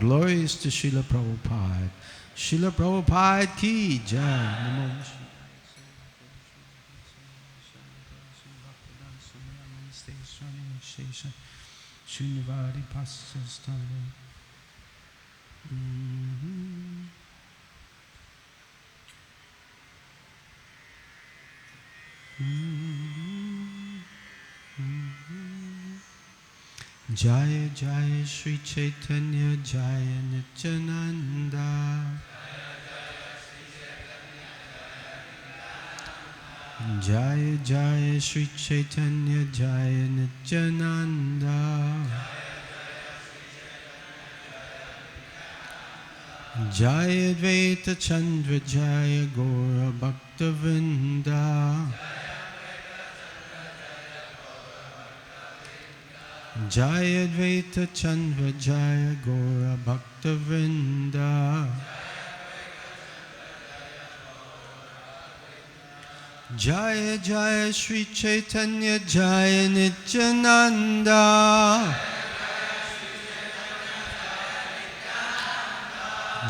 Glories to Srila Prabhupada. Srila Prabhupada ki jai. Namo Srinivadi Pasastana. Jaya Jaya Sri Chaitanya Jaya Nityananda. Jaya Jaya Sri Chaitanya Jaya Nityananda. Jaya Advaita Chandra Jaya Gora Bhakta Vrinda. Jaya Advaita Chandra Jaya Gora Bhakta Vrinda. Jaya Jaya Sri Chaitanya Jaya Nityananda.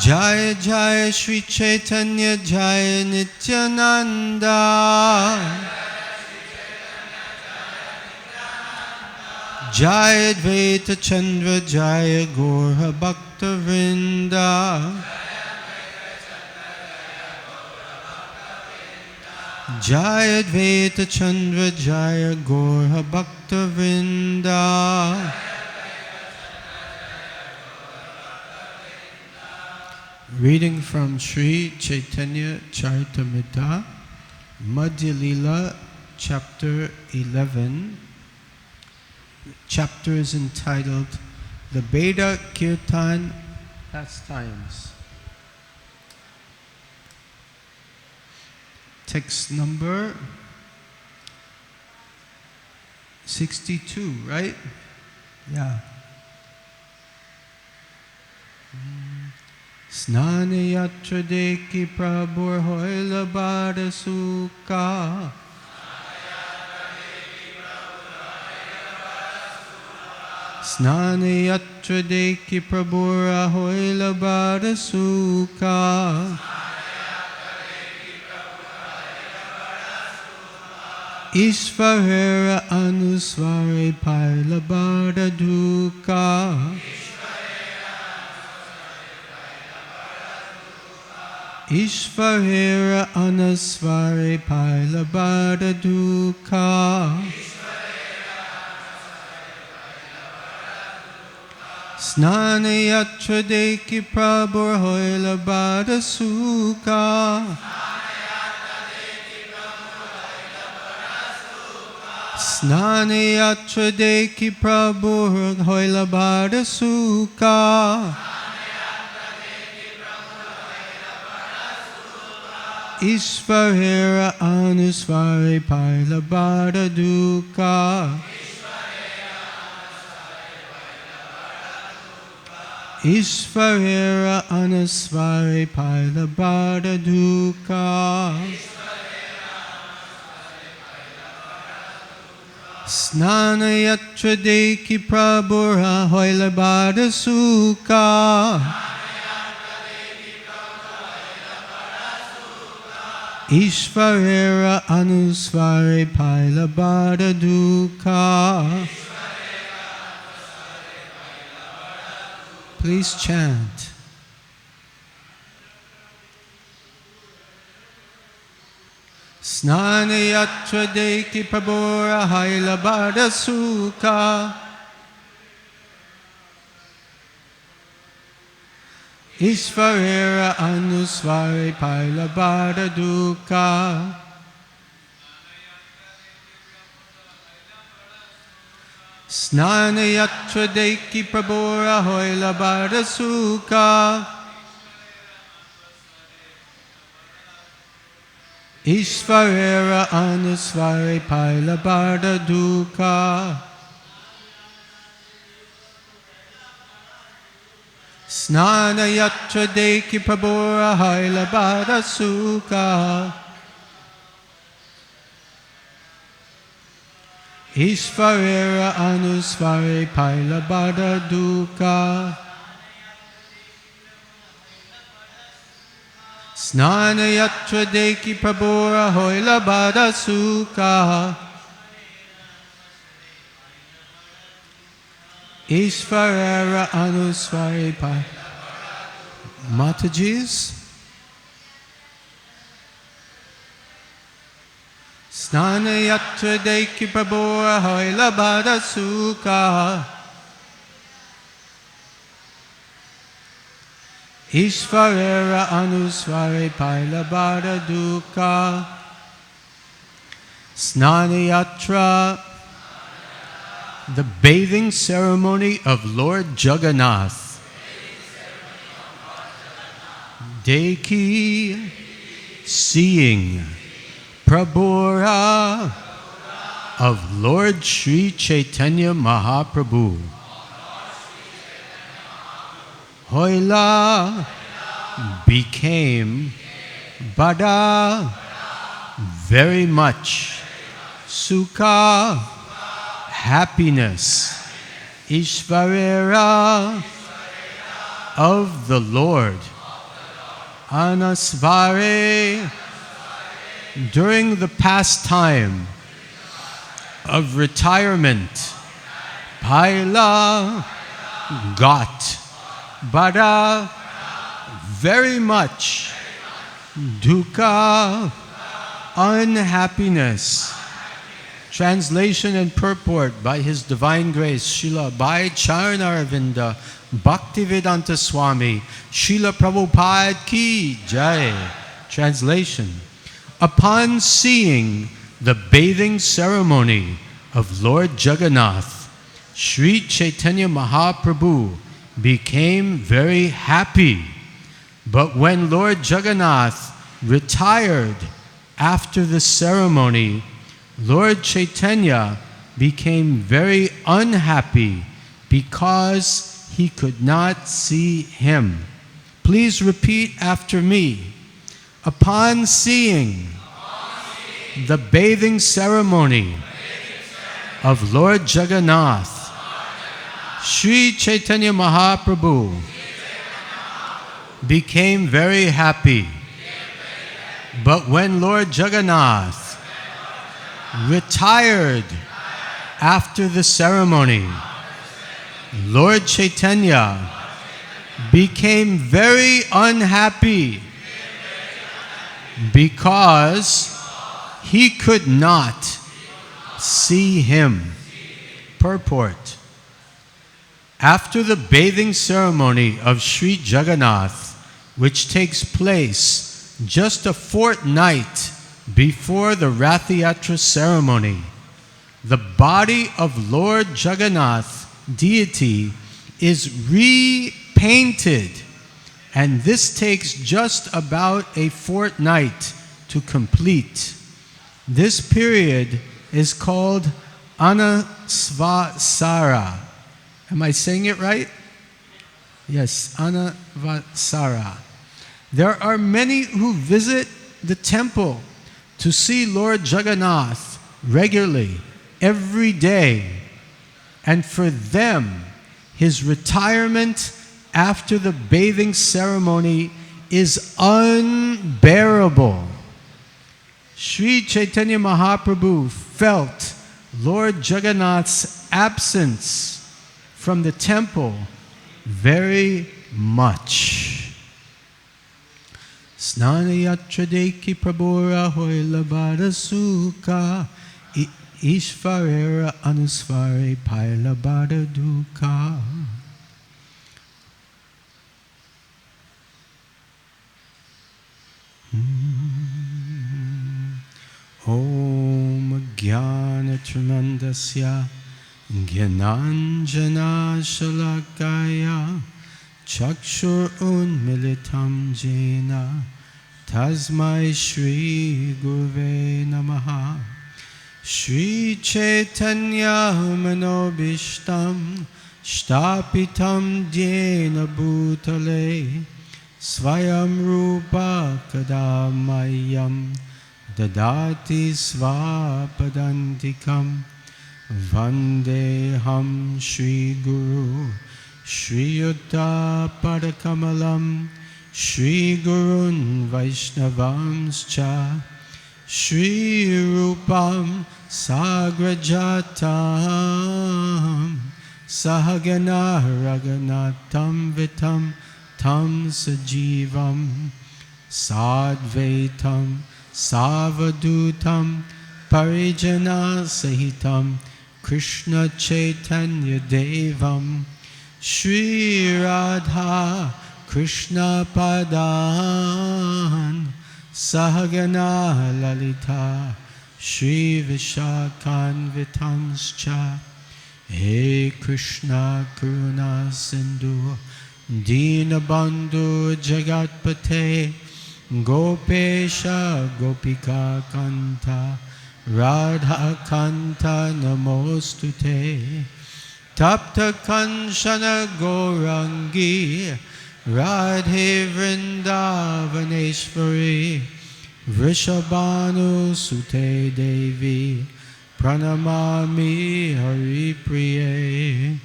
Jaya Jaya Sri Chaitanya Jaya Nityananda. Jaya Advaita Chandra Jaya Gora Bhakta Vrinda. Jaya Advaita Chandra Jaya Gora Bhakta Vrinda. Reading from Sri Chaitanya Charitamrita, Madhya Lila, chapter 11. Chapter is entitled The Veda Kirtan Pastimes. Text number 62, right? Yeah. Snana Yatra Deki Prabhur Hoila Bada Sukha. Snana Yatra Deki Prabhur Hoila Bada Sukha. Ishvarera Anusvare Paila Bada Dukkha. Ishvarera Anusvare Paila Bada Dukkha. Snana Yatra Deki Prabhur Hoila Bada Sukha. Snana Yatra Deki Prabhur Hoila Bada Sukha. Ishvarera Anusvare Paila Bada Dukkha. Ishvarera Anusvare Paila Bada Dukkha. Snana Yatra Deki Prabhur Hoila Bada Sukha. Ishvarera Anusvare Paila Bada Dukkha. Please chant. Snana Yatra Deki Prabhur Hoila Bada Sukha. Ishvarera Anusvare Paila Bada Dukkha. Snana Yatra Deki Prabhur Hoila Bada Sukha. Ishvarera Anusvare Paila Bada Dukkha. Snana Yatra Deki Prabhur Hoila Bada Sukha. Ishvarera Anusvare Paila Bada Dukkha. Snana Yatra Deki Prabhura Hoila Bada Sukha Ishvarera Anuswari Pa. Matajis. Snana Yatra Deki Prabhura Hoila Bada Sukha Ishvarera Anusware Paila Bada Dukkha. Snana Yatra, the bathing ceremony of Lord Jagannath. Deki, seeing. Prabhura, of Lord Sri Chaitanya Mahaprabhu. Hoila, became. Bada, very much. Sukha, happiness. Ishvarera, of the Lord. Anasvare, during the pastime of retirement. Paila, got. Bada, very much. Dukkha, unhappiness. Translation and purport by His Divine Grace, Srila Bhai Charanavinda Bhaktivedanta Swami, Srila Prabhupada Ki Jai. Translation. Upon seeing the bathing ceremony of Lord Jagannath, Sri Chaitanya Mahaprabhu became very happy. But when Lord Jagannath retired after the ceremony, Lord Chaitanya became very unhappy because he could not see him. Please repeat after me. Upon seeing the bathing ceremony of Lord Jagannath, Sri Chaitanya Mahaprabhu became very happy. But when Lord Jagannath retired after the ceremony, Lord Chaitanya became very unhappy because he could not see him. Purport. After the bathing ceremony of Sri Jagannath, which takes place just a fortnight before the Rath Yatra ceremony, the body of Lord Jagannath, deity, is repainted, and this takes just about a fortnight to complete. This period is called Anavasara. Am I saying it right? Yes, Anavasara. There are many who visit the temple to see Lord Jagannath regularly, every day. And for them, his retirement after the bathing ceremony is unbearable. Sri Chaitanya Mahaprabhu felt Lord Jagannath's absence from the temple very much. Snana Yatra Deki Prabhura Hoila Bada Sukha Ishvarera Anusvare Paila Bada Dukkha. Om Jnana Tremendasya Jnananjana Shalakaya Chakshur Unmilitam Jena Tasmai Shri Guruve Namaha. Shri Chaitanya Manobishtam Shtapitam Jena Bhutale Svayam Rupa Kadamayam Dadati Svapadantikam Vandeham Shri Guru Shri Yuddha Padakamalam Shri Gurun Vaishnavamscha Shri Rupam Sagrajatam Sahagana Raghunatam Vitam Tam Sajivam Sadvaitam Savadutam Parijana Sahitam Krishna Chaitanya Devam Shri Radha Krishna Padan Sahagana Lalita Shri Vishakhan Vitanscha He Krishna Karuna Sindhu Dinabandhu Jagatpate Gopesha Gopika Kanta Radha Kanta Namostute Tapta Kanchana Gourangi Radhe Vrindavaneshwari Vrishabhanu Sute Devi Pranamami Hari Priye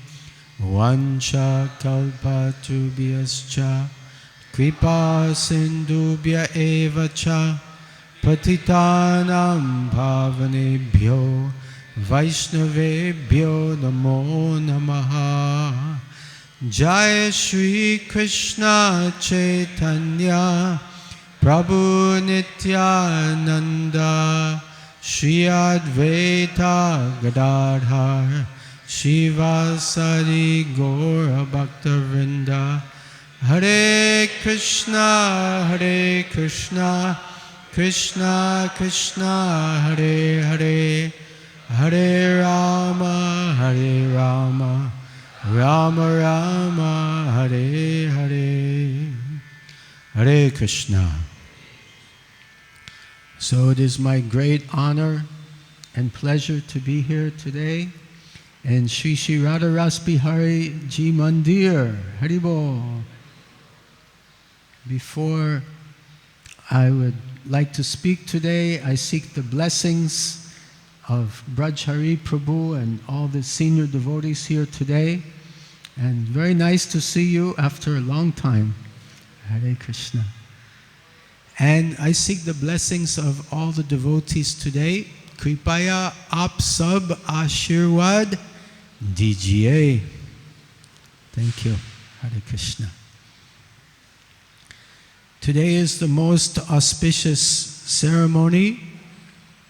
Vancha Kalpatrubhyascha Kripa Sindubhya Evacha Patitanam Bhavanebhyo Vaishnavebhyo Namo Namaha Jai Shri Krishna Chaitanya Prabhu Nityananda Shri Advaita Gadadhar Shivasari Gaura Bhakta Vrinda Hare Krishna Krishna Krishna Hare Hare Hare Rama Rama Rama Hare Hare Hare Krishna. So it is my great honor and pleasure to be here today in Shri Shri Radha Ras Bihari Ji Mandir, Haribol. Before I would like to speak today, I seek the blessings of Braj Hari Prabhu and all the senior devotees here today. And very nice to see you after a long time. Hare Krishna. And I seek the blessings of all the devotees today. Kripaya aap sab ashirwad dijiye. Thank you. Hare Krishna. Today is the most auspicious ceremony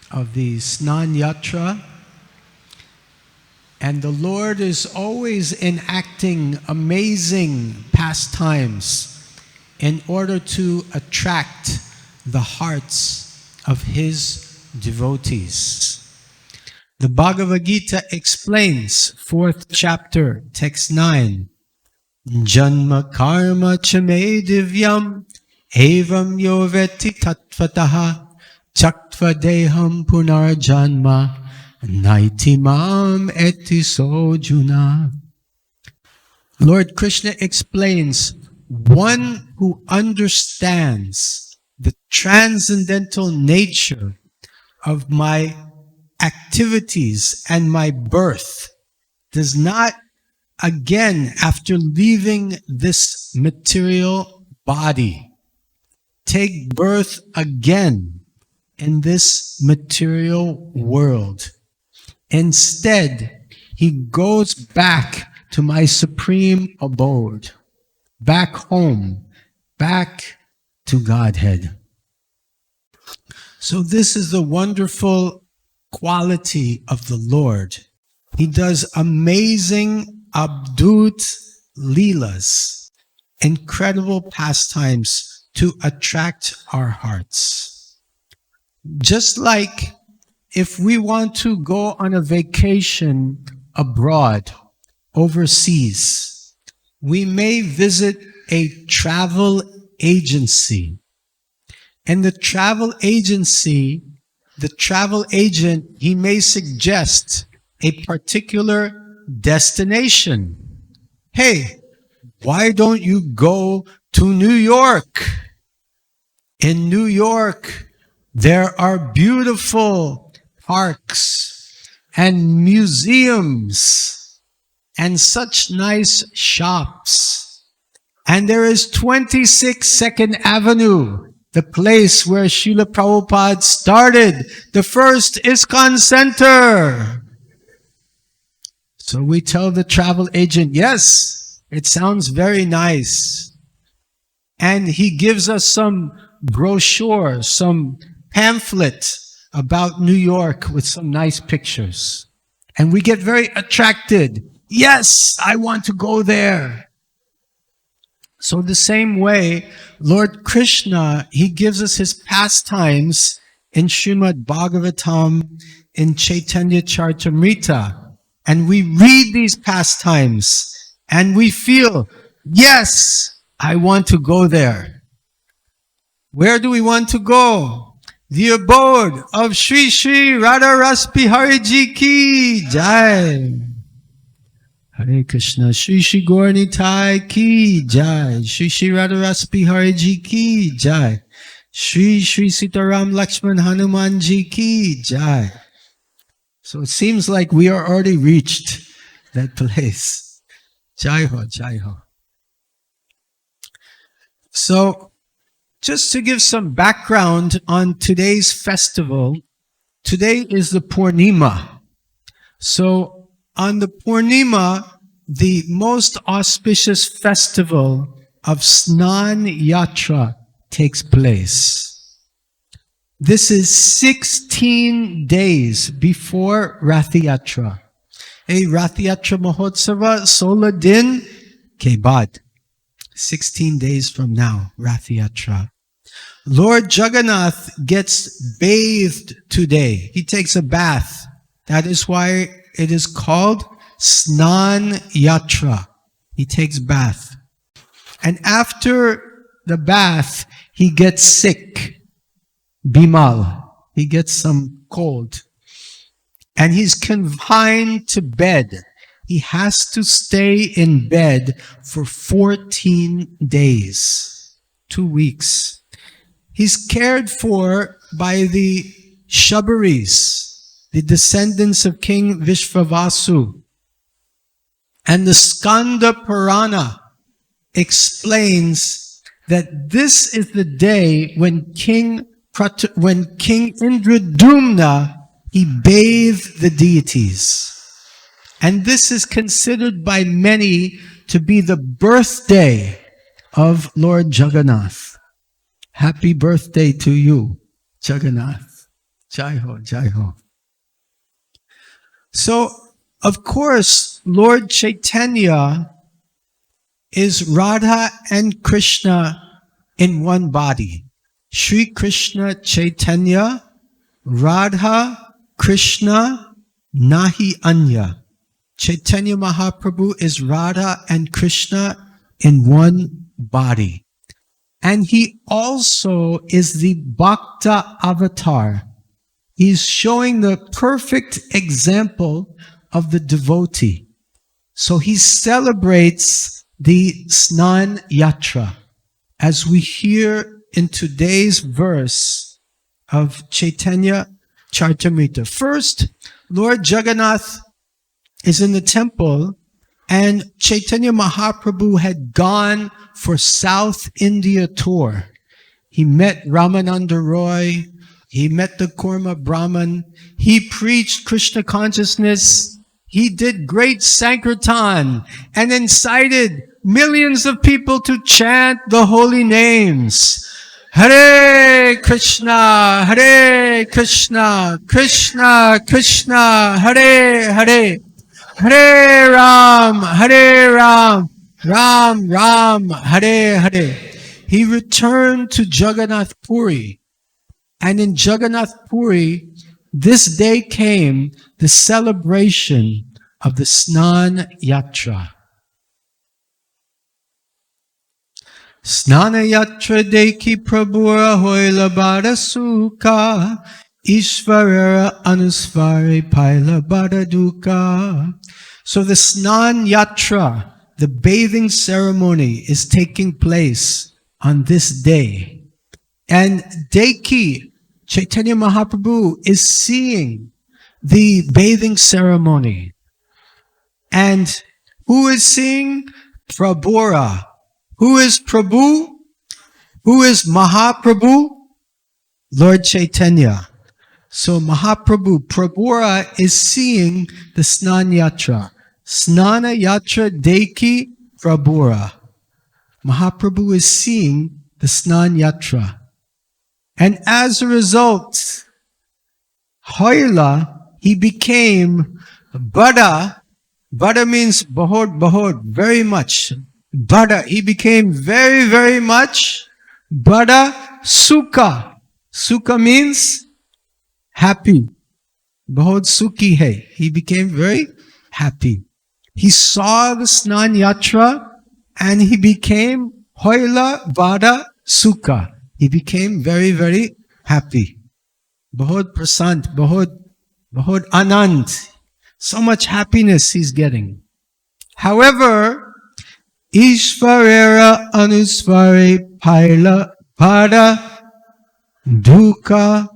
of the Snana Yatra. And the Lord is always enacting amazing pastimes in order to attract the hearts of His devotees. The Bhagavad Gita explains, 4th chapter, text 9, Janma karma chame divyam evam yoveti tattvataha chaktva deham punar janma naitimam eti sojuna. Lord Krishna explains, one who understands the transcendental nature of my activities and my birth does not again, after leaving this material body, take birth again in this material world. Instead, he goes back to my supreme abode, back home, back to Godhead. So this is the wonderful quality of the Lord. He does amazing abdut leelas, incredible pastimes to attract our hearts. Just like if we want to go on a vacation abroad, overseas, we may visit a travel agency. And the travel agent, he may suggest a particular destination. Hey, why don't you go to New York? In New York, there are beautiful parks and museums and such nice shops. And there is 26 Second Avenue, the place where Srila Prabhupada started the first ISKCON center. So we tell the travel agent, yes, it sounds very nice. And he gives us some brochure, some pamphlet about New York with some nice pictures. And we get very attracted. Yes, I want to go there. So the same way, Lord Krishna, he gives us his pastimes in Srimad Bhagavatam, in Chaitanya Charitamrita. And we read these pastimes and we feel, yes, I want to go there. Where do we want to go? The abode of Shri Shri Radha Bihari Ji ki Jai. Hare Krishna, Shri Shri Gauranitai ki Jai. Shri Shri Radha Bihari Ji ki Jai. Shri Shri Sitaram Lakshman Hanuman Ji ki Jai. So it seems like we are already reached that place. Jai Ho, Jai Ho. So, just to give some background on today's festival, today is the Purnima. So, on the Purnima, the most auspicious festival of Snana Yatra takes place. This is 16 days before Rath Yatra. Rath Yatra Mahotsava, 16 din ke baad. 16 days from now, Rath Yatra. Lord Jagannath gets bathed today. He takes a bath. That is why it is called Snana Yatra. He takes bath. And after the bath, he gets sick. Bimal. He gets some cold. And he's confined to bed. He has to stay in bed for 14 days. 2 weeks. He's cared for by the Shabaris, the descendants of King Vishvavasu. And the Skanda Purana explains that this is the day when King Indradumna, he bathed the deities. And this is considered by many to be the birthday of Lord Jagannath. Happy birthday to you, Jagannath. Jai Ho, Jai Ho. So, of course, Lord Chaitanya is Radha and Krishna in one body. Shri Krishna Chaitanya, Radha Krishna, Nahi Anya. Chaitanya Mahaprabhu is Radha and Krishna in one body. And he also is the Bhakta avatar. He's showing the perfect example of the devotee. So he celebrates the Snana Yatra, as we hear in today's verse of Chaitanya Charitamrita. First, Lord Jagannath is in the temple, and Chaitanya Mahaprabhu had gone for South India tour. He met Ramananda Roy, he met the Kurma Brahman, he preached Krishna consciousness, he did great Sankirtan, and incited millions of people to chant the holy names. Hare Krishna, Hare Krishna, Krishna Krishna, Hare Hare, Hare Ram, Ram Ram, Hare Hare. He returned to Jagannath Puri. And in Jagannath Puri, this day came the celebration of the Snana Yatra. Snana Yatra Deki Prabhura Hoila Bada Sukha Ishvarera Anusvare Paila Bada Dukkha. So the Snana Yatra, the bathing ceremony, is taking place on this day. And Deki, Chaitanya Mahaprabhu, is seeing the bathing ceremony. And who is seeing? Prabhura, Who is Prabhu? Who is Mahaprabhu? Lord Chaitanya. So Mahaprabhu, Prabhura is seeing the Snan Yatra. Snana Yatra Deki Prabhura. Mahaprabhu is seeing the Snan Yatra. And as a result, Hoila, he became Bada. Bada means bahod, very much. Bada, he became very, very much. Bada Sukha. Sukha means happy. Bahod Sukhi hai. He became very happy. He saw the Snan Yatra and he became Hoila Bada Sukha. He became very, very happy. Bahod Prasant, Bahod Anand. So much happiness he's getting. However, Ishvarera Anusvare Paila Pada Dukkha.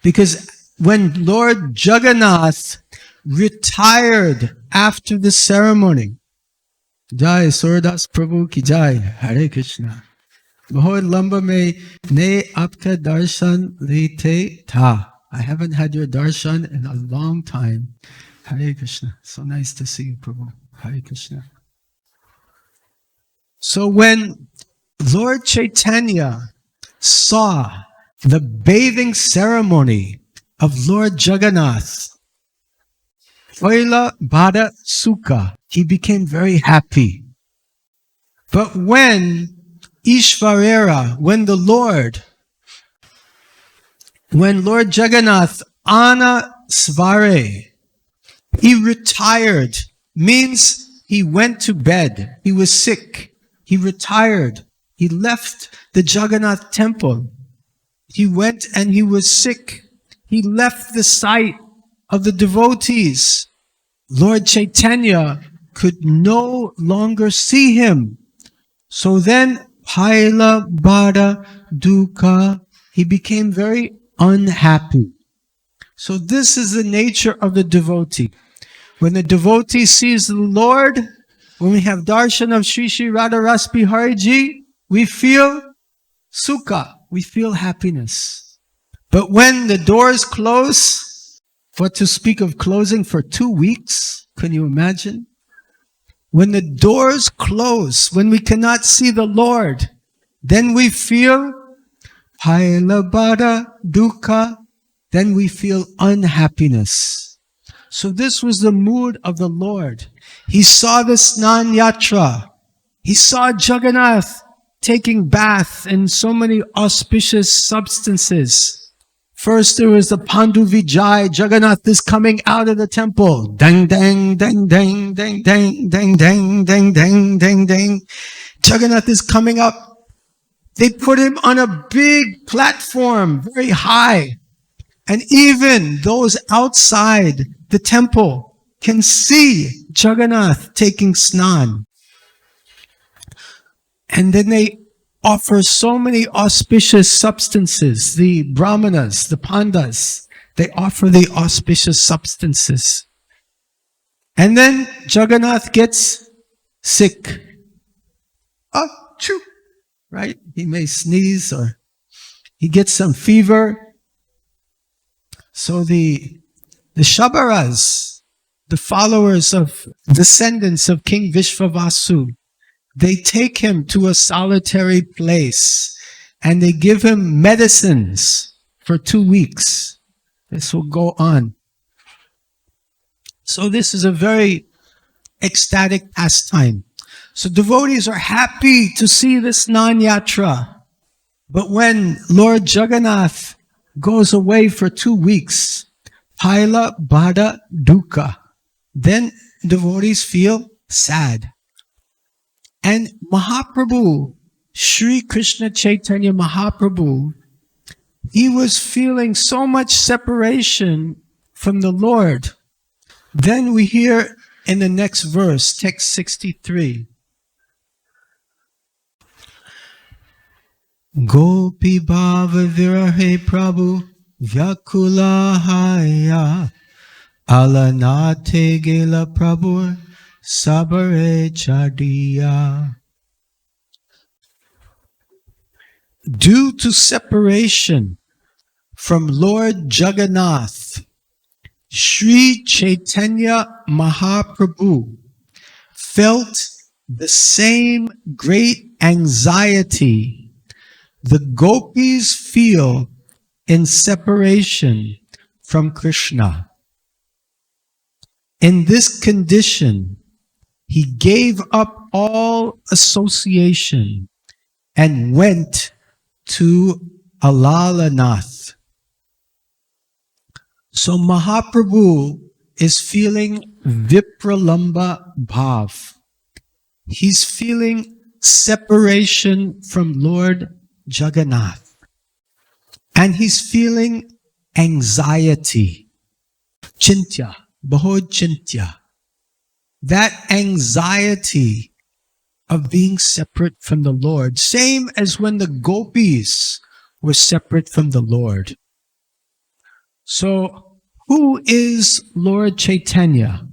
Because when Lord Jagannath retired after the ceremony, Jai Surdas Prabhu ki Jai, Hare Krishna. Bahod lamba mein ne apka darshan lete tha. I haven't had your darshan in a long time. Hare Krishna. So nice to see you, Prabhu. Hare Krishna. So when Lord Chaitanya saw the bathing ceremony of Lord Jagannath, Hoila Bada Sukha, he became very happy. But when Ishvarera, when Lord Jagannath Ana Svare, he retired, means he went to bed. He was sick. He retired. He left the Jagannath temple. He went and he was sick. He left the sight of the devotees. Lord Chaitanya could no longer see him. So then, Paila Bada Dukkha, he became very unhappy. So this is the nature of the devotee. When the devotee sees the Lord, when we have darshan of Sri Sri Radharas Biharji, we feel sukha, we feel happiness. But when the doors close, what to speak of closing for 2 weeks, can you imagine? When the doors close, when we cannot see the Lord, then we feel Hailabada Dukkha, then we feel unhappiness. So this was the mood of the Lord. He saw the Snan Yatra. He saw Jagannath taking bath in so many auspicious substances. First there was the Pandu Vijay. Jagannath is coming out of the temple. Dang, dang, dang, dang, dang, dang, dang, dang, dang, dang, dang, dang. Jagannath is coming up. They put him on a big platform, very high. And even those outside the temple can see Jagannath taking snan. And then they offer so many auspicious substances. The brahmanas, the pandas, they offer the auspicious substances. And then Jagannath gets sick. Achoo! Right? He may sneeze or he gets some fever. So the Shabaras, the followers of descendants of King Vishvavasu, they take him to a solitary place and they give him medicines for 2 weeks. This will go on. So this is a very ecstatic pastime. So devotees are happy to see this Snan Yatra. But when Lord Jagannath goes away for 2 weeks, Paila Bada Dukkha, then devotees feel sad. And Mahaprabhu, Sri Krishna Chaitanya Mahaprabhu, he was feeling so much separation from the Lord. Then we hear in the next verse, text 63, Gopi Bhava Virahe Prabhu Vyakulahaya Alanate Gela Prabhu Sabare Chadiya. due to separation from Lord Jagannath, Sri Chaitanya Mahaprabhu felt the same great anxiety the gopis feel in separation from Krishna. In this condition, he gave up all association and went to Alalanath. So Mahaprabhu is feeling Vipralamba Bhav. He's feeling separation from Lord Jagannath. And he's feeling anxiety. Chintya, bahod chintya. That anxiety of being separate from the Lord. Same as when the gopis were separate from the Lord. So, who is Lord Chaitanya?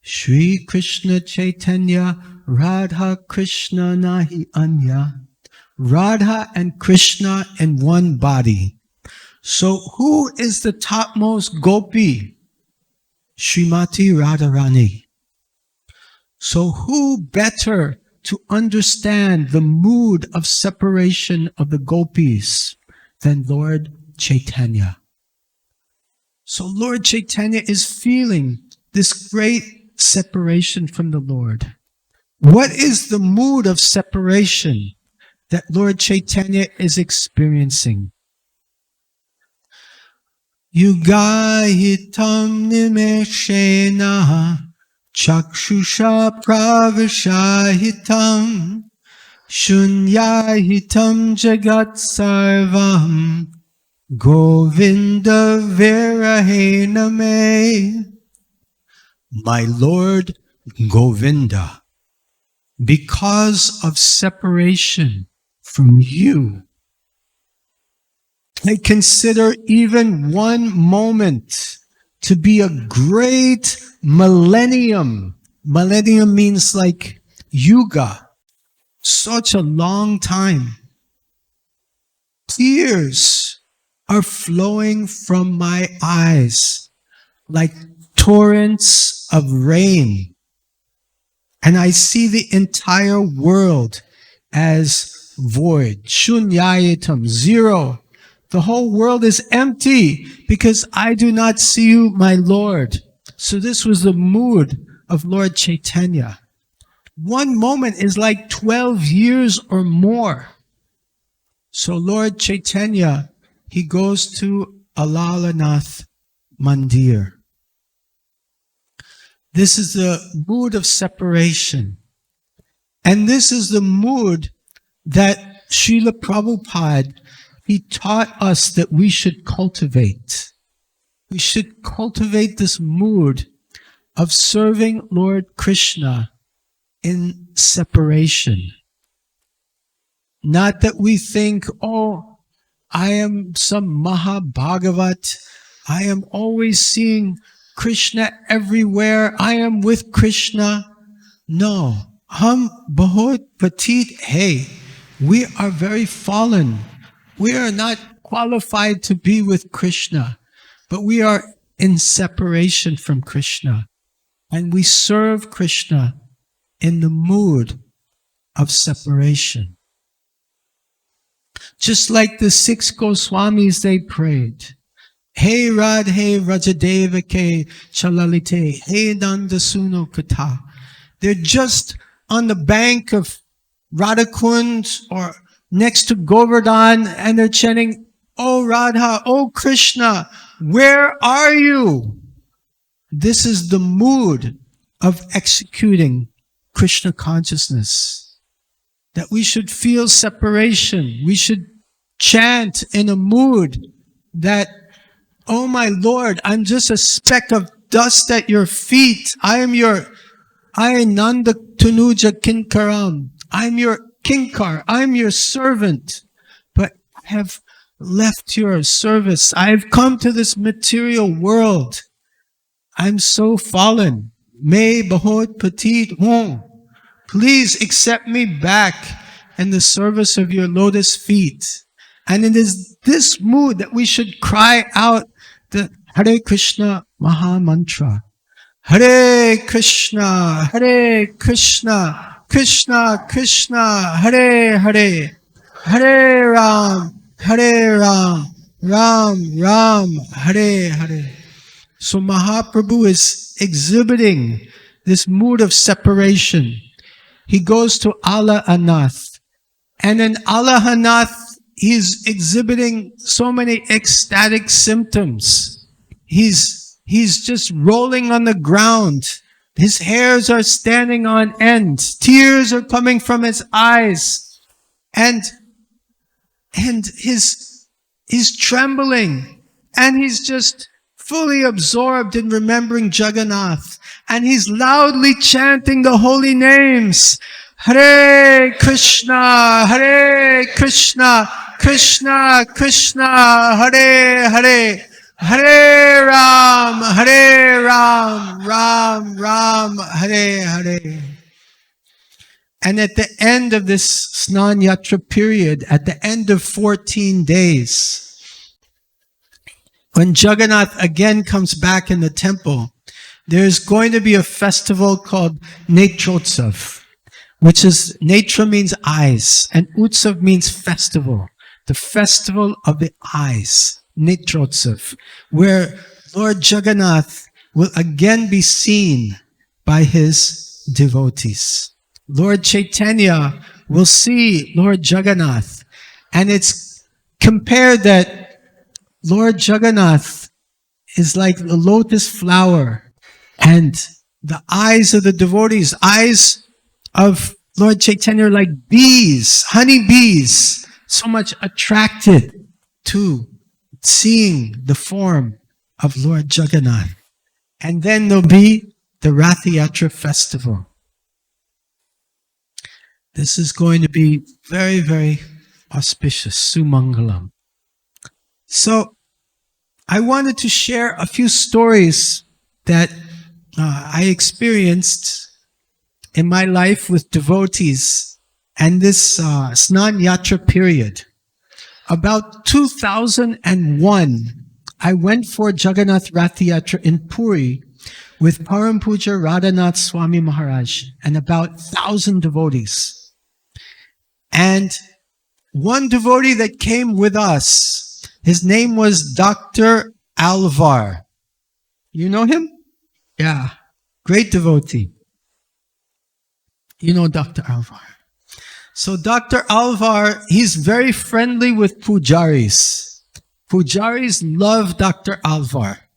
Shri Krishna Chaitanya, Radha Krishna Nahi Anya. Radha and Krishna in one body. So who is the topmost gopi? Srimati Radharani. So who better to understand the mood of separation of the gopis than Lord Chaitanya? So Lord Chaitanya is feeling this great separation from the Lord. What is the mood of separation that Lord Chaitanya is experiencing? Yugahitam nimeshena chakshusha pravashahitam shunyahitam jagat sarvam Govinda virahena me. My Lord Govinda, because of separation from you, I consider even one moment to be a great millennium. Millennium means like yuga, such a long time. Tears are flowing from my eyes like torrents of rain. And I see the entire world as void. Shunyayitam, zero. The whole world is empty because I do not see you, my Lord. So this was the mood of Lord Chaitanya. One moment is like 12 years or more. So Lord Chaitanya, he goes to Alalanath Mandir. This is the mood of separation. And this is the mood that Srila Prabhupada, he taught us that we should cultivate. We should cultivate this mood of serving Lord Krishna in separation. Not that we think, oh, I am some Bhagavat. I am always seeing Krishna everywhere. I am with Krishna. No. Hum bahut petit hai. We are very fallen. We are not qualified to be with Krishna, but we are in separation from Krishna. And we serve Krishna in the mood of separation. Just like the 6 Goswamis, they prayed, Hey Radhe Rajadevake Chalalite, Hey Nandasuno Kata. They're just on the bank of Radhakund or next to Govardhan, and they're chanting, Oh Radha, oh Krishna, where are you? This is the mood of executing Krishna consciousness. That we should feel separation. We should chant in a mood that, oh my Lord, I'm just a speck of dust at your feet. I am Nanda Tanuja Kinkaram. I'm your Kinkar. I'm your servant. But I have left your service. I have come to this material world. I'm so fallen. May bahut petit hoon. Please accept me back and the service of your lotus feet. And it is this mood that we should cry out the Hare Krishna Maha Mantra. Hare Krishna, Krishna Krishna, Hare Hare, Hare Ram, Ram Ram, Hare Hare. So Mahaprabhu is exhibiting this mood of separation. He goes to Allah Anath. And in Allah Anath, he's exhibiting so many ecstatic symptoms. He's just rolling on the ground. His hairs are standing on end. Tears are coming from his eyes. And he's trembling. And he's just fully absorbed in remembering Jagannath. And he's loudly chanting the holy names. Hare Krishna, Krishna Krishna, Hare Hare, Hare Ram, Ram Ram, Hare Hare. And at the end of this Snana Yatra period, at the end of 14 days, when Jagannath again comes back in the temple, there's going to be a festival called Netrotsav, which is, Netra means eyes, and Utsav means festival. The festival of the eyes, Netrotsav, where Lord Jagannath will again be seen by his devotees. Lord Chaitanya will see Lord Jagannath, and it's compared that Lord Jagannath is like a lotus flower, and the eyes of the devotees, eyes of Lord Chaitanya are like bees, honey bees, so much attracted to seeing the form of Lord Jagannath. And then there'll be the Rath Yatra festival. This is going to be very, very auspicious, Sumangalam. So, I wanted to share a few stories that I experienced in my life with devotees and this Snana Yatra period. About 2001, I went for Jagannath Rath Yatra in Puri with Param Puja Radhanath Swami Maharaj and about 1,000 devotees. And one devotee that came with us, his name was Dr. Alvar. You know him? Yeah, great devotee. You know Dr. Alvar. So Dr. Alvar, he's very friendly with pujaris. Pujaris love Dr. Alvar.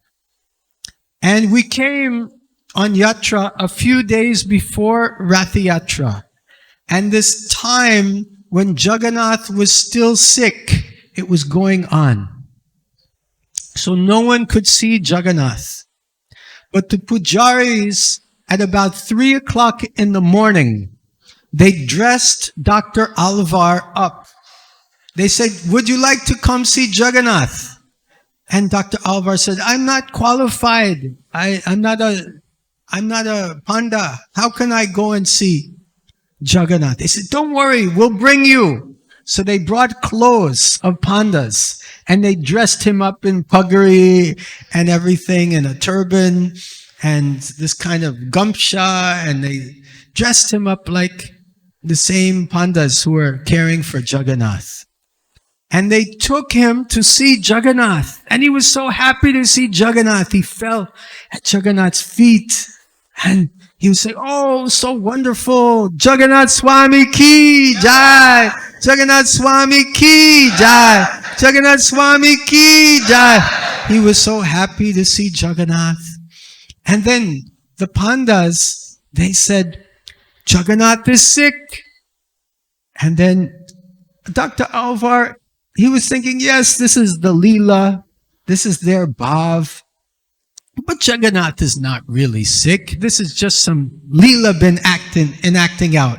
And we came on Yatra a few days before Rath Yatra. And this time when Jagannath was still sick, it was going on. So no one could see Jagannath. But the pujaris, at about 3 o'clock in the morning, they dressed Dr. Alvar up. They said, "Would you like to come see Jagannath?" And Dr. Alvar said, "I'm not qualified. I'm not a panda. How can I go and see Jagannath?" They said, "Don't worry, we'll bring you." So they brought clothes of pandas and they dressed him up in puggery and everything, and a turban and this kind of gamcha, and they dressed him up like the same pandas who were caring for Jagannath. And they took him to see Jagannath, and he was so happy to see Jagannath. He fell at Jagannath's feet and he would say, "Oh, so wonderful. Jagannath Swami ki jai. Jagannath Swami ki jai. Jagannath Swami ki jai." He was so happy to see Jagannath. And then the pandas, they said, "Jagannath is sick." And then Dr. Alvar, he was thinking, yes, this is the Leela. This is their bhav. But Jagannath is not really sick. This is just some Leela been enacting out.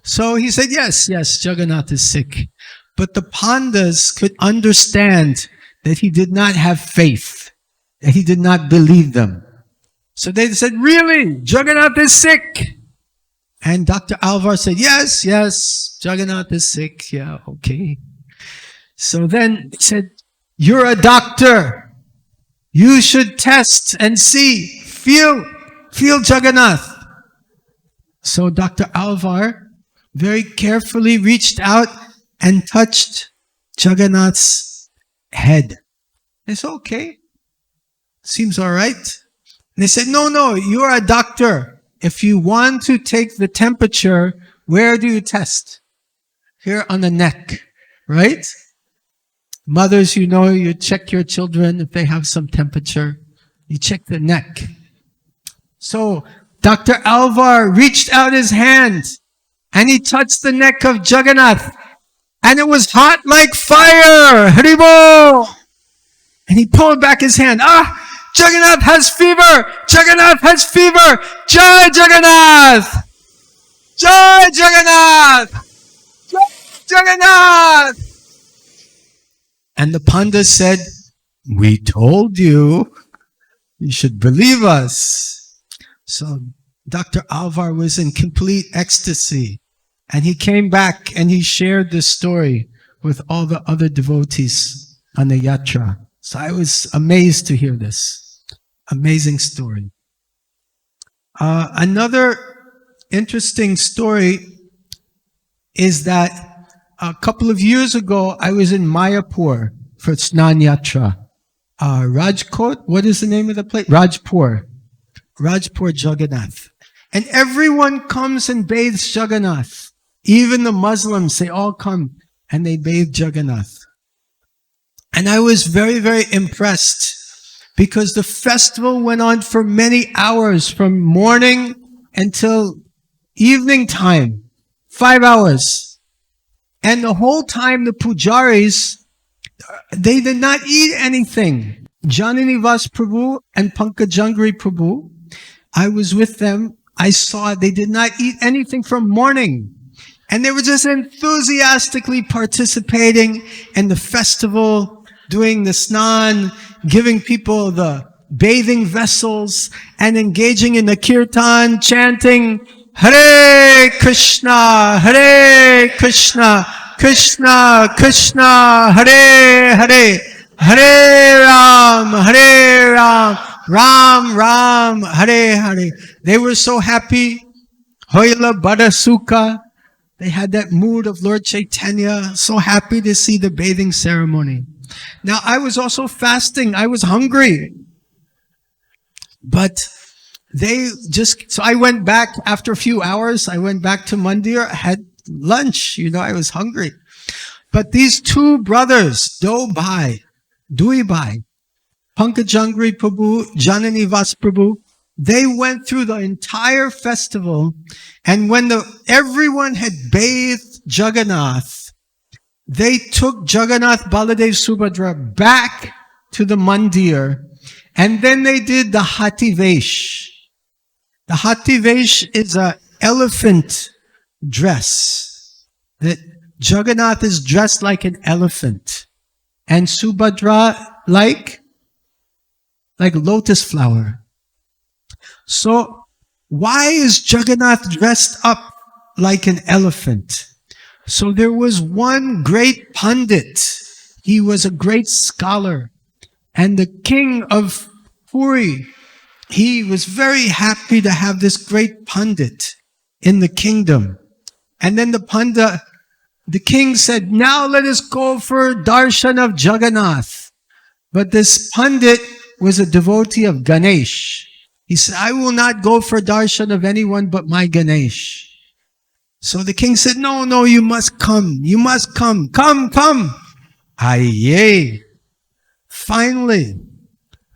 So he said, yes, Jagannath is sick. But the pandas could understand that he did not have faith, that he did not believe them. So they said, "Really? Jagannath is sick?" And Dr. Alvar said, yes, yes, Jagannath is sick. Yeah, okay. So then he said, you're a doctor. You should test and see, feel Jagannath. So Dr. Alvar very carefully reached out and touched Jagannath's head. I said, okay, seems all right. And they said, no, you're a doctor. If you want to take the temperature, where do you test? Here on the neck, right? Mothers, you check your children if they have some temperature. You check the neck. So Dr. Alvar reached out his hand and he touched the neck of Jagannath. And it was hot like fire. Haribo! And he pulled back his hand. Jagannath has fever! Jagannath has fever! Jai Jagannath! Jai Jagannath! Jai Jagannath! And the Pandit said, we told you. You should believe us. So Dr. Alvar was in complete ecstasy. And he came back and he shared this story with all the other devotees on the Yatra. So I was amazed to hear this. Amazing story. Another interesting story is that a couple of years ago, I was in Mayapur for Snan Yatra. Rajkot, what is the name of the place? Rajpur Jagannath. And everyone comes and bathes Jagannath. Even the Muslims, they all come and they bathe Jagannath. And I was very, very impressed because the festival went on for many hours, from morning until evening time, 5 hours. And the whole time the pujaris, they did not eat anything. Jananivas Prabhu and Pankajangri Prabhu, I was with them. I saw they did not eat anything from morning. And they were just enthusiastically participating in the festival, doing the snan, giving people the bathing vessels, and engaging in the kirtan, chanting, Hare Krishna, Hare Krishna, Krishna Krishna, Hare Hare, Hare Ram, Ram Ram, Hare Hare. They were so happy. Hoila Bada Sukha. They had that mood of Lord Chaitanya, so happy to see the bathing ceremony. Now, I was also fasting. I was hungry. But so I went back after a few hours. I went back to Mandir, had lunch. I was hungry. But these two brothers, Dui Bhai, Pankajangri Prabhu, Jananivas Prabhu, they went through the entire festival, and when everyone had bathed Jagannath, they took Jagannath, Baladev, Subhadra back to the mandir, and then they did the Hati Vesh. The Hati Vesh is an elephant dress. That Jagannath is dressed like an elephant, and Subhadra like lotus flower. So, why is Jagannath dressed up like an elephant? So there was one great Pandit. He was a great scholar. And the king of Puri, he was very happy to have this great Pandit in the kingdom. And then the king said, now let us go for Darshan of Jagannath. But this Pandit was a devotee of Ganesh. He said, I will not go for darshan of anyone but my Ganesh. So the king said, no, you must come. You must come. Come. Aye. Finally,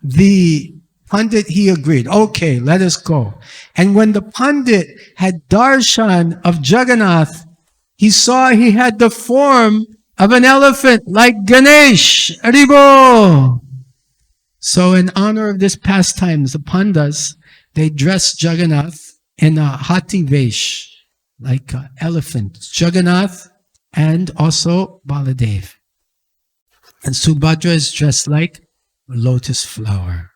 the Pandit, he agreed. Okay, let us go. And when the Pandit had darshan of Jagannath, he saw he had the form of an elephant like Ganesh. Haribo! So in honor of this pastime, the Pandas, they dressed Jagannath in a Hati Vesh, like an elephant. Jagannath and also Baladev. And Subhadra is dressed like a lotus flower.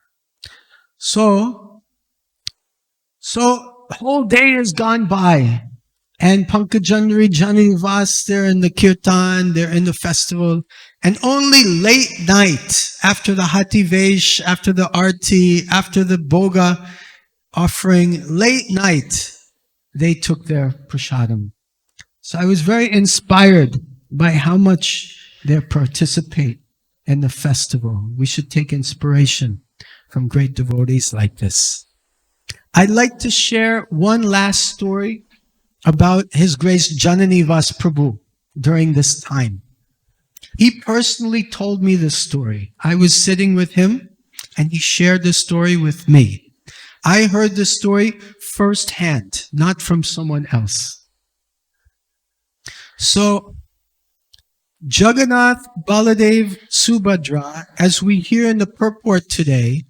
So whole day has gone by. And Pankajanri, Janivas, they're in the kirtan, they're in the festival. And only late night, after the Hati Vesh, after the Arti, after the Boga offering, late night, they took their prasadam. So I was very inspired by how much they participate in the festival. We should take inspiration from great devotees like this. I'd like to share one last story about His Grace Jananivas Prabhu during this time. He personally told me this story. I was sitting with him and he shared the story with me. I heard the story firsthand, not from someone else. So, Jagannath, Baladev, Subhadra, as we hear in the purport today,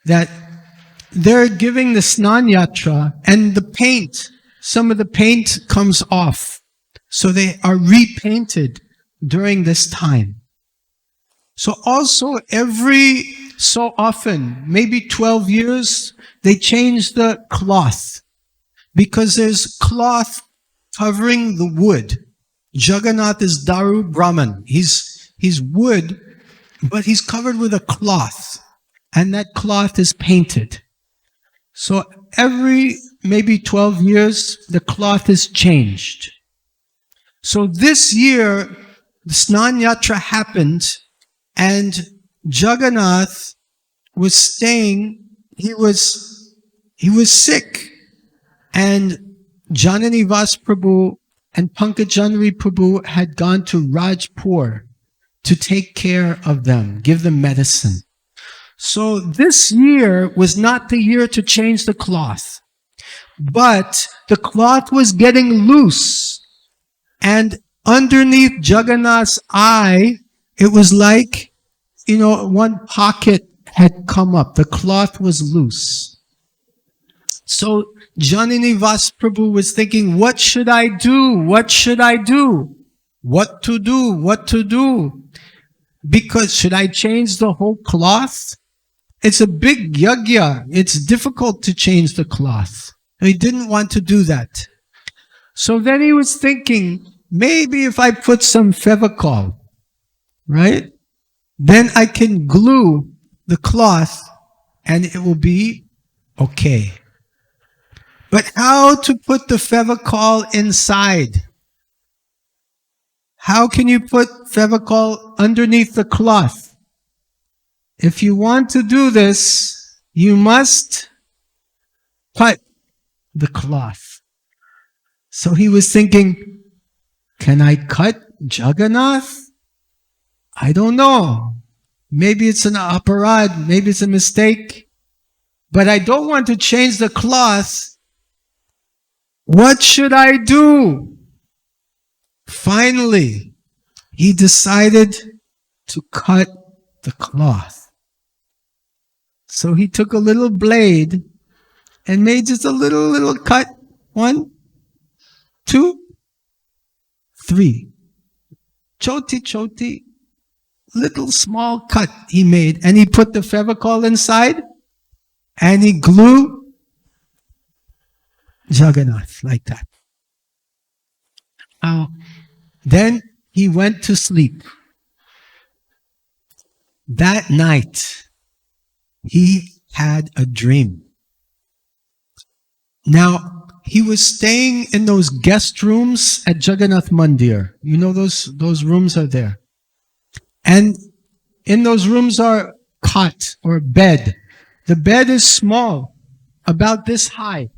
that they're giving the Snan Yatra and the paint, some of the paint comes off. So they are repainted during this time. So also every so often, maybe 12 years, they change the cloth because there's cloth covering the wood. Jagannath is Daru Brahman. He's wood, but he's covered with a cloth, and that cloth is painted. So every maybe 12 years, the cloth is changed. So this year, the Snan Yatra happened, and Jagannath was staying, he was sick, and Jananivas Prabhu and Pankajanri Prabhu had gone to Rajpur to take care of them, give them medicine. So this year was not the year to change the cloth, but the cloth was getting loose, and underneath Jagannath's eye, it was like, one pocket had come up. The cloth was loose. So Jananivas Prabhu was thinking, what should I do? What should I do? What to do? What to do? Because should I change the whole cloth? It's a big yagya. It's difficult to change the cloth. He didn't want to do that. So then he was thinking, maybe if I put some Fevicol, right? Then I can glue the cloth and it will be okay. But how to put the Fevicol inside? How can you put Fevicol underneath the cloth? If you want to do this, you must cut the cloth. So he was thinking, can I cut Jagannath? I don't know. Maybe it's an aparad, maybe it's a mistake. But I don't want to change the cloth. What should I do? Finally, he decided to cut the cloth. So he took a little blade and made just a little cut. 1, 2, 3. Choti, little small cut he made. And he put the Fevicol inside and he glued Jagannath like that. Then he went to sleep. That night, he had a dream. Now, he was staying in those guest rooms at Jagannath Mandir. You know those rooms are there. And in those rooms are cot or bed. The bed is small, about this high,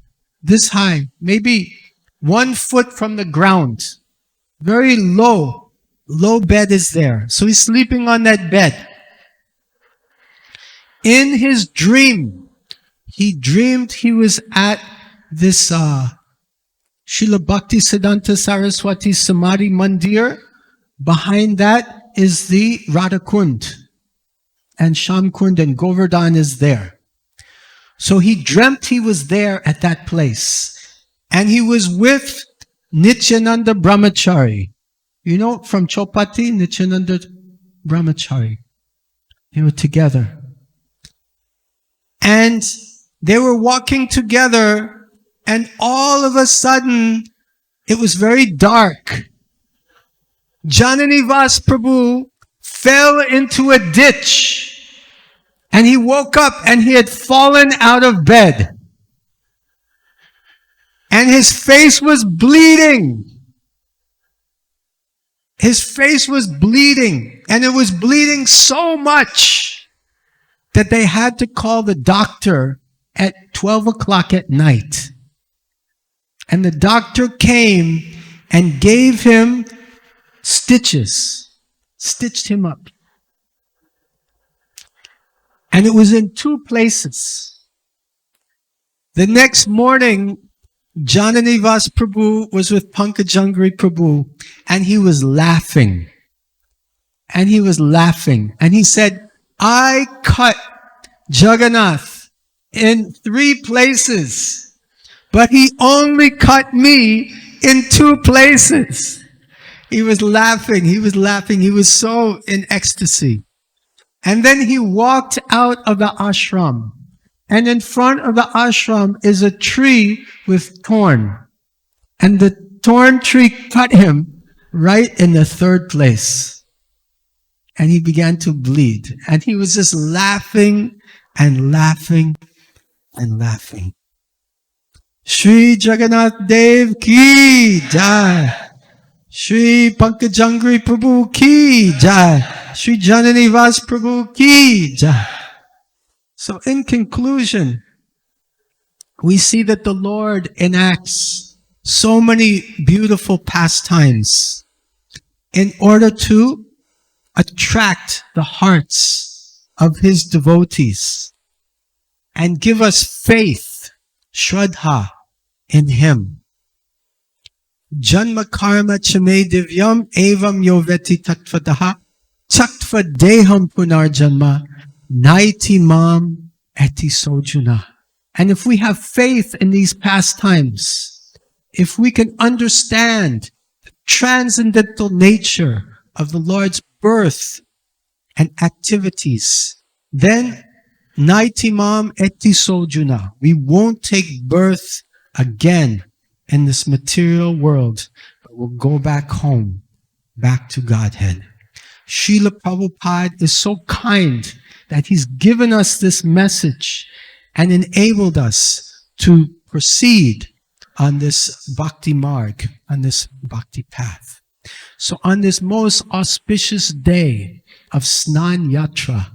maybe 1 foot from the ground. Very low bed is there. So he's sleeping on that bed. In his dream, he dreamed he was at this Srila Bhakti Siddhanta Saraswati Samadhi Mandir. Behind that is the Radha Kund. And Sham Kund and Govardhan is there. So he dreamt he was there at that place. And he was with Nityananda Brahmachari. You know, from Chopati, Nityananda Brahmachari. They were together. And they were walking together And all of a sudden, it was very dark. Jananivas Prabhu fell into a ditch. And he woke up and he had fallen out of bed. And his face was bleeding. His face was bleeding. And it was bleeding so much that they had to call the doctor at 12 o'clock at night. And the doctor came and gave him stitches, stitched him up. And it was in 2 places. The next morning, Jananivas Prabhu was with Pankajangri Prabhu, and he was laughing. And he was laughing. And he said, I cut Jagannath in 3 places, but he only cut me in 2 places. He was laughing. He was laughing. He was so in ecstasy. And then he walked out of the ashram. And in front of the ashram is a tree with thorn. And the thorn tree cut him right in the 3rd place. And he began to bleed. And he was just laughing and laughing and laughing. Shri Jagannath Dev ki jai. Shri Pankajangri Prabhu ki jai. Shri Jananivas Prabhu ki jai. So in conclusion, we see that the Lord enacts so many beautiful pastimes in order to attract the hearts of His devotees and give us faith, shraddha, in Him. Janma karma chame divyam evam yoveti tattvadaha chaktva deham punarjanma naiti mam eti sojuna. And if we have faith in these pastimes, if we can understand the transcendental nature of the Lord's birth and activities, then naiti mam eti sojuna, we won't take birth again in this material world, but we'll go back home, back to Godhead. Srila Prabhupada is so kind that he's given us this message and enabled us to proceed on this bhakti marg, on this bhakti path. So on this most auspicious day of Snan Yatra,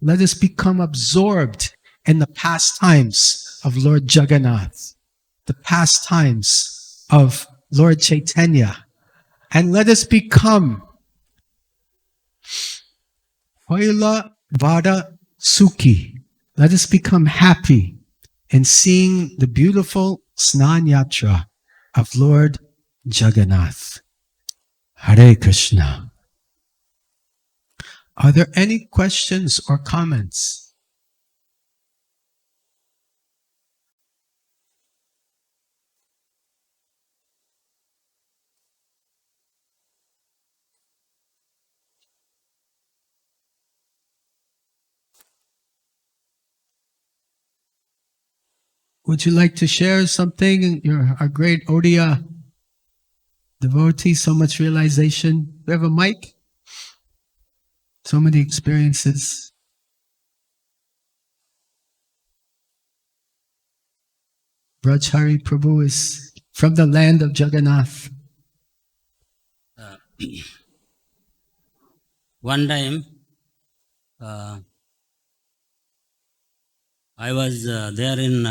let us become absorbed in the pastimes of Lord Jagannath, the pastimes of Lord Chaitanya, and let us become Hoila Vada Sukhi. Let us become happy in seeing the beautiful Snan Yatra of Lord Jagannath. Hare Krishna. Are there any questions or comments? Would you like to share something? You're a great Odia devotee, so much realization. Do you have a mic? So many experiences. Brajhari Prabhu is from the land of Jagannath. One time, I was there in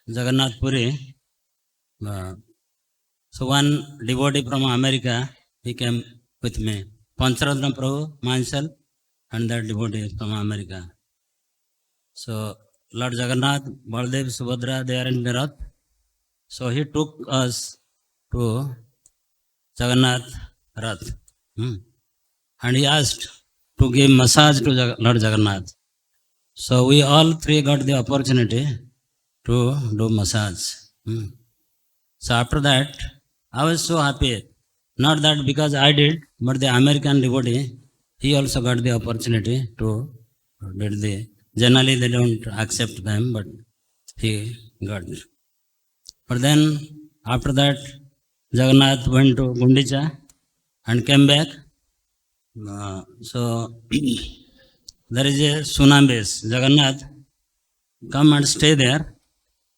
Jagannath Puri. So one devotee from America, he came with me. Pancharatna Prabhu, myself, and that devotee from America. So Lord Jagannath, Baldev, Subhadra, they are in the Rath. So he took us to Jagannath Rath. And he asked to give massage to Lord Jagannath. So we all 3 got the opportunity to do massage. So after that, I was so happy. Not that because I did, but the American devotee, he also got the opportunity to do the. Generally, they don't accept them, but he got it. But then after that, Jagannath went to Gundicha and came back. So there is a Sunam base. Jagannath come and stay there,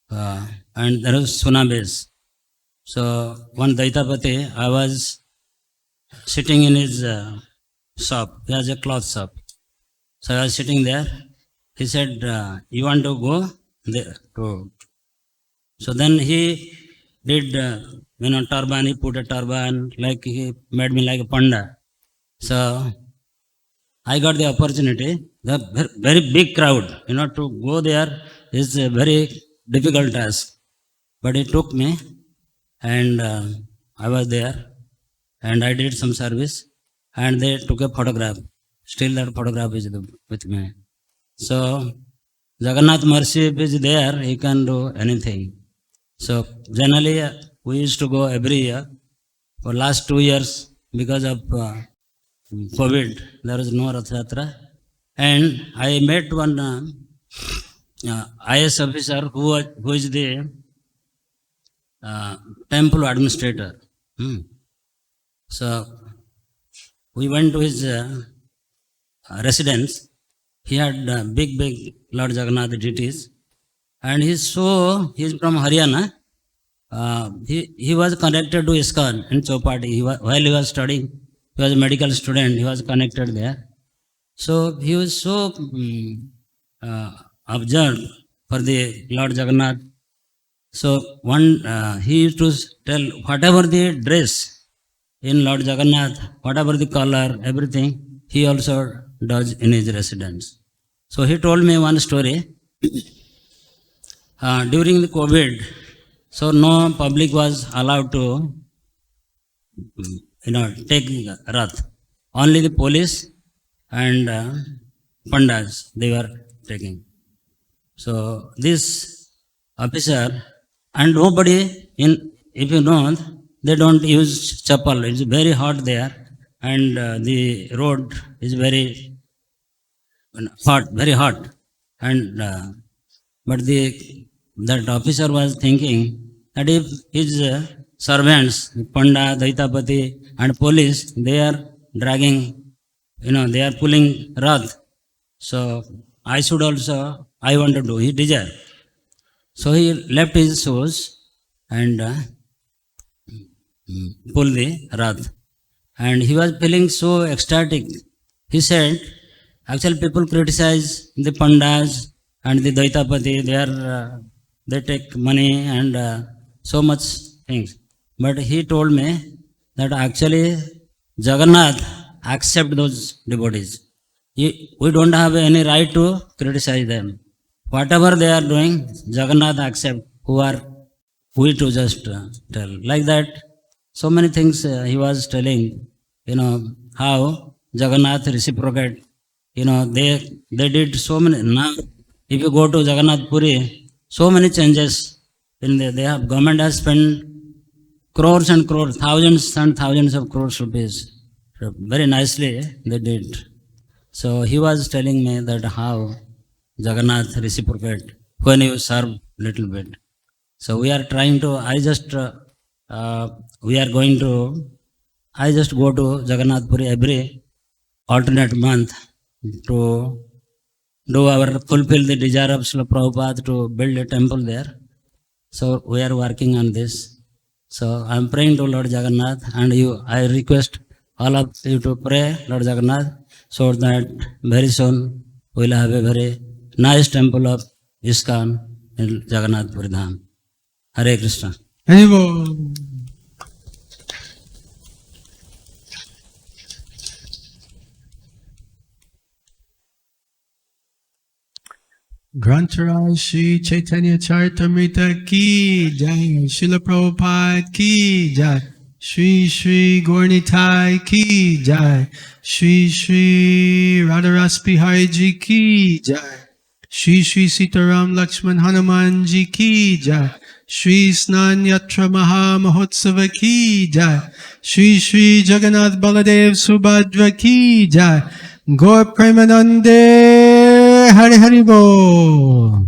and there is Sunam base. So one Daitapati, I was sitting in his shop. He has a cloth shop. So I was sitting there. He said, "You want to go there?" So then he did, turban. He put a turban, like he made me like a panda. So I got the opportunity. The very big crowd, to go there is a very difficult task. But he took me, and I was there, and I did some service, and they took a photograph. Still that photograph is with me. So Jagannath mercy if is there, he can do anything. So generally we used to go every year. For last 2 years, because of COVID, there is no Rath Yatra. And I met one IS officer who is the temple administrator. So we went to his residence. He had big Lord Jagannath deities. And he's from Haryana. He was connected to ISKCON in Chowpatty. While he was studying, he was a medical student, he was connected there. So he was so observed for the Lord Jagannath. So he used to tell whatever the dress in Lord Jagannath, whatever the color, everything, he also does in his residence. So he told me one story. During the COVID, so no public was allowed to, take Rath. Only the police and pandas, they were taking. So this officer, and nobody, if you know, they don't use chapel. It's very hot there, and the road is very hot. And but that officer was thinking that if his servants, Panda, Daitapati and police, they are dragging, they are pulling Rath. So I want to do, he desired. So he left his shoes and pulled the Rath. And he was feeling so ecstatic. He said, actually people criticize the Pandas and the Daitapati, they take money and so much things. But he told me that actually Jagannath accept those devotees. We don't have any right to criticize them. Whatever they are doing, Jagannath accept. Who are we to just tell? Like that, so many things he was telling, how Jagannath reciprocate. They did so many. Now, if you go to Jagannath Puri, so many changes. Government has spent crores and crores, thousands and thousands of crores rupees. So very nicely they did. So he was telling me that how Jagannath reciprocate when you serve little bit. So we are trying to, I just go to Jagannath Puri every alternate month to fulfill the desire of Srila Prabhupada to build a temple there. So we are working on this. So I am praying to Lord Jagannath, and I request all of you to pray Lord Jagannath, so that very soon we will have a very nice temple of ISKCON in Jagannath Puri Dham. Hare Krishna. Hare. Grantaraj Shri Chaitanya Charitamrita ki jai, Srila Prabhupada ki jai, Shri Shri Gaurnitai ki jai, Shri Shri Radharas Bihari ji ki jai, Shri Shri Sitaram Lakshman Hanuman ji ki jai, Shri Snana Yatra Maha Mahotsava ki jai, Shri Shri Jagannath Baladev Subhadra ki jai, Gaur Premanande Hare Hare Bol.